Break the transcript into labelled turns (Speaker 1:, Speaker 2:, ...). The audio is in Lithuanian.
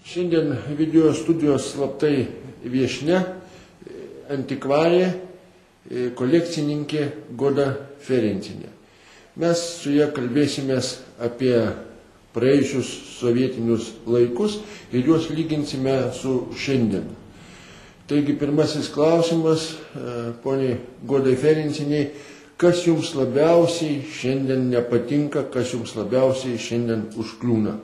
Speaker 1: Šiandien video studijos slaptai viešnia, antikvarė, kolekcininkė Goda Ferencienė. Mes su ja kalbėsimės apie praėjusius sovietinius laikus ir juos lyginsime su šiandien. Taigi pirmasis klausimas, poniai Godai Ferencieniai, kas jums labiausiai šiandien nepatinka, kas jums labiausiai šiandien užkliūna?